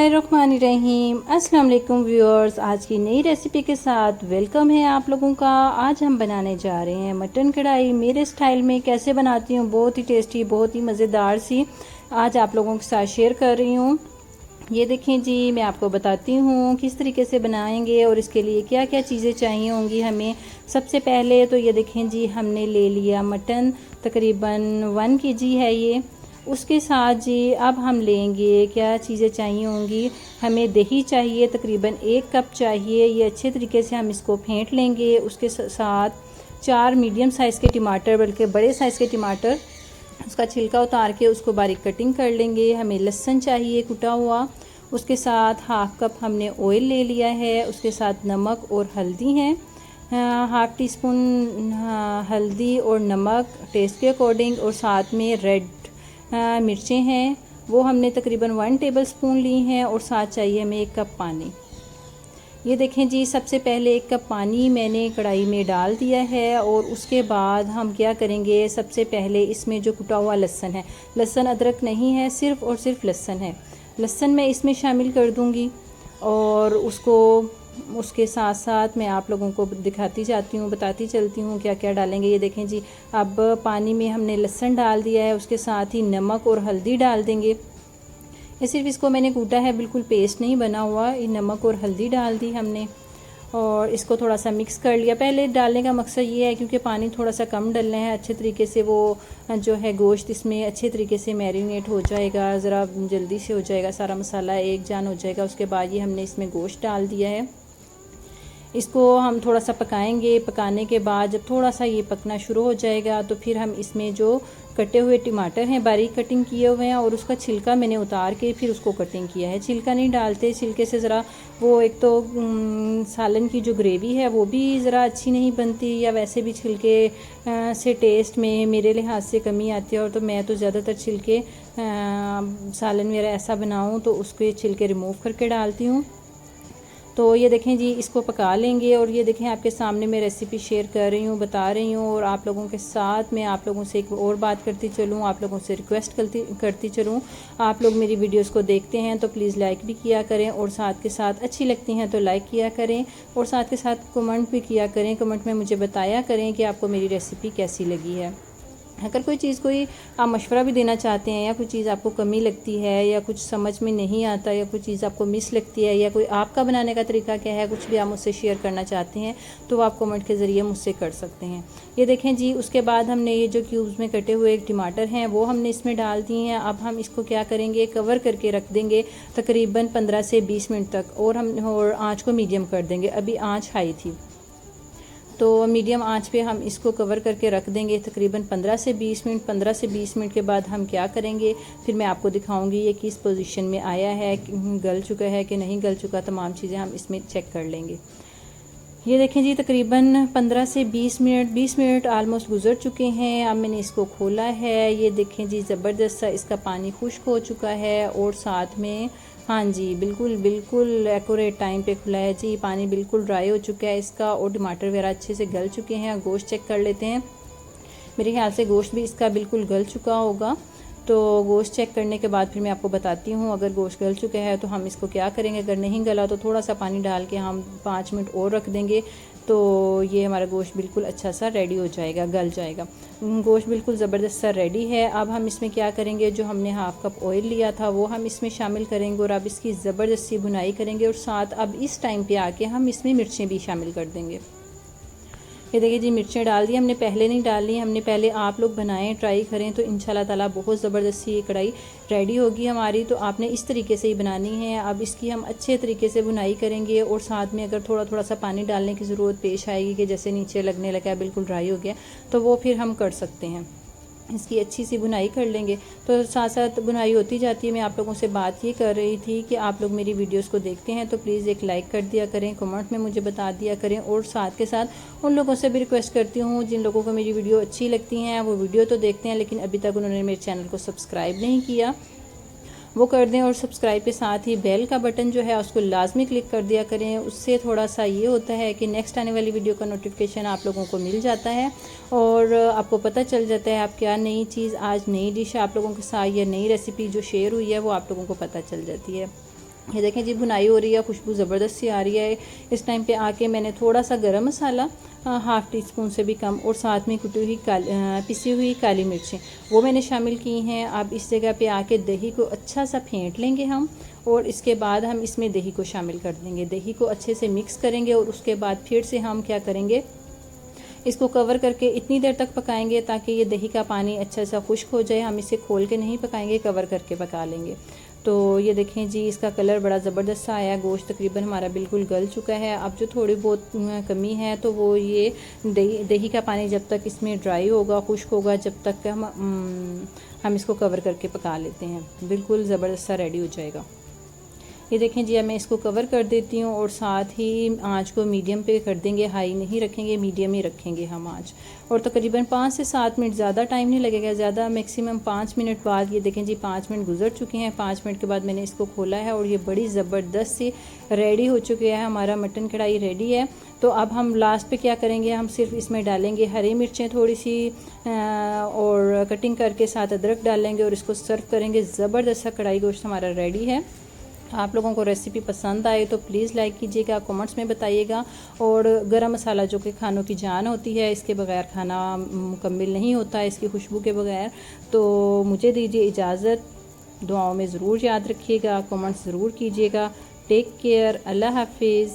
बिस्मिल्लाहिर्रहमानिर्रहीम। अस्सलाम वालेकुम व्यूअर्स, आज की नई रेसिपी के साथ वेलकम है आप लोगों का। आज हम बनाने जा रहे हैं मटन कढ़ाई मेरे स्टाइल में। कैसे बनाती हूँ, बहुत ही टेस्टी, बहुत ही मज़ेदार सी आज आप लोगों के साथ शेयर कर रही हूँ। ये देखें जी, मैं आपको बताती हूँ किस तरीके से बनाएंगे और इसके लिए क्या क्या चीज़ें चाहिए होंगी हमें। सबसे पहले तो ये देखें जी, हमने ले लिया मटन, तकरीबन 1 kg है ये। उसके साथ जी अब हम लेंगे क्या चीज़ें चाहिए होंगी। हमें दही चाहिए, तकरीबन 1 कप चाहिए। ये अच्छे तरीके से हम इसको फेंट लेंगे। उसके साथ 4 मीडियम साइज़ के टमाटर, बल्कि बड़े साइज़ के टमाटर, उसका छिलका उतार के उसको बारीक कटिंग कर लेंगे। हमें लहसुन चाहिए कुटा हुआ। उसके साथ 1/2 कप हमने ऑयल ले लिया है। उसके साथ नमक और हल्दी है, 1/2 टीस्पून हल्दी और नमक टेस्ट के अकॉर्डिंग। और साथ में रेड मिर्चें हैं, वो हमने तकरीबन 1 टेबलस्पून ली हैं। और साथ चाहिए हमें 1 कप पानी। ये देखें जी, सबसे पहले 1 कप पानी मैंने कढ़ाई में डाल दिया है। और उसके बाद हम क्या करेंगे, सबसे पहले इसमें जो कुटा हुआ लहसुन है, लहसुन अदरक नहीं है, सिर्फ़ और सिर्फ लहसुन है, लहसुन मैं इसमें शामिल कर दूंगी। और उसके साथ साथ मैं आप लोगों को दिखाती जाती हूँ, बताती चलती हूँ क्या क्या डालेंगे। ये देखें जी, अब पानी में हमने लहसुन डाल दिया है, उसके साथ ही नमक और हल्दी डाल देंगे। ये सिर्फ इसको मैंने कूटा है, बिल्कुल पेस्ट नहीं बना हुआ। ये नमक और हल्दी डाल दी हमने और इसको थोड़ा सा मिक्स कर लिया। पहले डालने का मकसद ये है क्योंकि पानी थोड़ा सा कम डालना है, अच्छे तरीके से वो जो है गोश्त इसमें अच्छे तरीके से मैरिनेट हो जाएगा, ज़रा जल्दी से हो जाएगा, सारा मसाला एक जान हो जाएगा। उसके बाद ये हमने इसमें गोश्त डाल दिया है। इसको हम थोड़ा सा पकाएंगे। पकाने के बाद जब थोड़ा सा ये पकना शुरू हो जाएगा तो फिर हम इसमें जो कटे हुए टमाटर हैं, बारीक कटिंग किए हुए हैं, और उसका छिलका मैंने उतार के फिर उसको कटिंग किया है। छिलका नहीं डालते, छिलके से ज़रा वो एक तो सालन की जो ग्रेवी है वो भी ज़रा अच्छी नहीं बनती, या वैसे भी छिलके से टेस्ट में मेरे लिहाज से कमी आती है। और तो मैं तो ज़्यादातर छिलके सालन वगैरह ऐसा बनाऊँ तो उसके छिलके रिमूव करके डालती हूँ। तो ये देखें जी, इसको पका लेंगे। और ये देखें, आपके सामने मैं रेसिपी शेयर कर रही हूँ, बता रही हूँ। और आप लोगों के साथ मैं आप लोगों से एक और बात करती चलूँ, आप लोगों से रिक्वेस्ट करती चलूँ। आप लोग मेरी वीडियोस को देखते हैं तो प्लीज़ लाइक भी किया करें, और साथ के साथ अच्छी लगती हैं तो लाइक किया करें, और साथ के साथ कमेंट भी किया करें। कमेंट में मुझे बताया करें कि आपको मेरी रेसिपी कैसी लगी है। अगर कोई आप मशवरा भी देना चाहते हैं, या कोई चीज़ आपको कमी लगती है, या कुछ समझ में नहीं आता, या कोई चीज़ आपको मिस लगती है, या कोई आपका बनाने का तरीका क्या है, कुछ भी आप मुझसे शेयर करना चाहते हैं तो आप कमेंट के ज़रिए मुझसे कर सकते हैं। ये देखें जी, उसके बाद हमने ये जो क्यूब्स में कटे हुए टमाटर हैं वो हमने इसमें डाल दिए हैं। अब हम इसको क्या करेंगे, कवर करके रख देंगे तकरीबन 15 से 20 मिनट तक, और आँच को मीडियम कर देंगे। अभी आँच हाई थी तो मीडियम आंच पे हम इसको कवर करके रख देंगे तकरीबन 15 से 20 मिनट। 15 से 20 मिनट के बाद हम क्या करेंगे, फिर मैं आपको दिखाऊंगी ये किस पोजीशन में आया है, गल चुका है कि नहीं गल चुका, तमाम चीज़ें हम इसमें चेक कर लेंगे। ये देखें जी, तकरीबन 15 से 20 मिनट आलमोस्ट गुजर चुके हैं। अब मैंने इसको खोला है। ये देखें जी, ज़बरदस्त सा इसका पानी खुश्क हो चुका है, और साथ में हाँ जी, बिल्कुल एक्यूरेट टाइम पे खुला है जी। पानी बिल्कुल ड्राई हो चुका है इसका, और टमाटर वगैरह अच्छे से गल चुके हैं। गोश्त चेक कर लेते हैं, मेरे ख्याल से गोश्त भी इसका बिल्कुल गल चुका होगा। तो गोश्त चेक करने के बाद फिर मैं आपको बताती हूँ। अगर गोश्त गल चुका है तो हम इसको क्या करेंगे, अगर नहीं गला तो थोड़ा सा पानी डाल के हम 5 मिनट और रख देंगे, तो ये हमारा गोश्त बिल्कुल अच्छा सा रेडी हो जाएगा, गल जाएगा। गोश्त बिल्कुल ज़बरदस्त सा रेडी है। अब हम इसमें क्या करेंगे, जो हमने 1/2 कप ऑयल लिया था वो हम इसमें शामिल करेंगे, और अब इसकी ज़बरदस्त सी भुनाई करेंगे। और साथ अब इस टाइम पे आके हम इसमें मिर्चें भी शामिल कर देंगे। ये देखिए जी, मिर्चें डाल दी हमने, पहले नहीं डाली हमने, पहले आप लोग बनाएं, ट्राई करें तो इंशाल्लाह ताला बहुत ज़बरदस्त ये कढ़ाई रेडी होगी हमारी। तो आपने इस तरीके से ही बनानी है। अब इसकी हम अच्छे तरीके से बुनाई करेंगे, और साथ में अगर थोड़ा सा पानी डालने की ज़रूरत पेश आएगी कि जैसे नीचे लगने लगा, बिल्कुल ड्राई हो गया, तो वो फिर हम कर सकते हैं। इसकी अच्छी सी बुनाई कर लेंगे। तो साथ साथ बुनाई होती जाती है। मैं आप लोगों से बात ये कर रही थी कि आप लोग मेरी वीडियोस को देखते हैं तो प्लीज़ एक लाइक कर दिया करें, कमेंट में मुझे बता दिया करें। और साथ के साथ उन लोगों से भी रिक्वेस्ट करती हूँ जिन लोगों को मेरी वीडियो अच्छी लगती हैं, वो वीडियो तो देखते हैं लेकिन अभी तक उन्होंने मेरे चैनल को सब्सक्राइब नहीं किया, वो कर दें। और सब्सक्राइब के साथ ही बेल का बटन जो है उसको लाजमी क्लिक कर दिया करें। उससे थोड़ा सा ये होता है कि नेक्स्ट आने वाली वीडियो का नोटिफिकेशन आप लोगों को मिल जाता है, और आपको पता चल जाता है आप क्या नई चीज़, आज नई डिश आप लोगों के साथ या नई रेसिपी जो शेयर हुई है वो आप लोगों को पता चल जाती है। ये देखें जी भुनाई हो रही है, खुशबू ज़बरदस्त सी आ रही है। इस टाइम पे आके मैंने थोड़ा सा गरम मसाला हाफ़ टी स्पून से भी कम और साथ में कुटी हुई पिसी हुई काली मिर्चें वो मैंने शामिल की हैं। अब इस जगह पे आके दही को अच्छा सा फेंट लेंगे हम और इसके बाद हम इसमें दही को शामिल कर देंगे। दही को अच्छे से मिक्स करेंगे और उसके बाद फिर से हम क्या करेंगे, इसको कवर करके इतनी देर तक पकाएंगे ताकि ये दही का पानी अच्छा सा खुश्क हो जाए। हम इसे खोल के नहीं पकाएंगे, कवर करके पका लेंगे। तो ये देखें जी इसका कलर बड़ा ज़बरदस्त सा आया, गोश्त तकरीबन हमारा बिल्कुल गल चुका है। अब जो थोड़ी बहुत कमी है तो वो ये दही का पानी जब तक इसमें ड्राई होगा, खुश्क होगा, जब तक हम इसको कवर करके पका लेते हैं, बिल्कुल ज़बरदस्त सा रेडी हो जाएगा। ये देखें जी अब मैं इसको कवर कर देती हूँ और साथ ही आंच को मीडियम पे कर देंगे, हाई नहीं रखेंगे, मीडियम ही रखेंगे हम आंच। और तकरीबन 5 से 7 मिनट, ज़्यादा टाइम नहीं लगेगा, ज़्यादा मैक्सिमम 5 मिनट बाद। ये देखें जी 5 मिनट गुजर चुके हैं। 5 मिनट के बाद मैंने इसको खोला है और ये बड़ी ज़बरदस्त सी रेडी हो चुकी है, हमारा मटन कढ़ाई रेडी है। तो अब हम लास्ट पे क्या करेंगे, हम सिर्फ इसमें डालेंगे हरी मिर्चें थोड़ी सी और कटिंग करके साथ अदरक डालेंगे और इसको सर्व करेंगे। ज़बरदस्त सा कढ़ाई गोश्त हमारा रेडी है। आप लोगों को रेसिपी पसंद आए तो प्लीज़ लाइक कीजिएगा, कमेंट्स में बताइएगा। और गरम मसाला जो कि खानों की जान होती है, इसके बगैर खाना मुकम्मल नहीं होता, इसकी खुशबू के बगैर। तो मुझे दीजिए इजाज़त, दुआओं में ज़रूर याद रखिएगा, कमेंट्स ज़रूर कीजिएगा। टेक केयर, अल्लाह हाफिज़।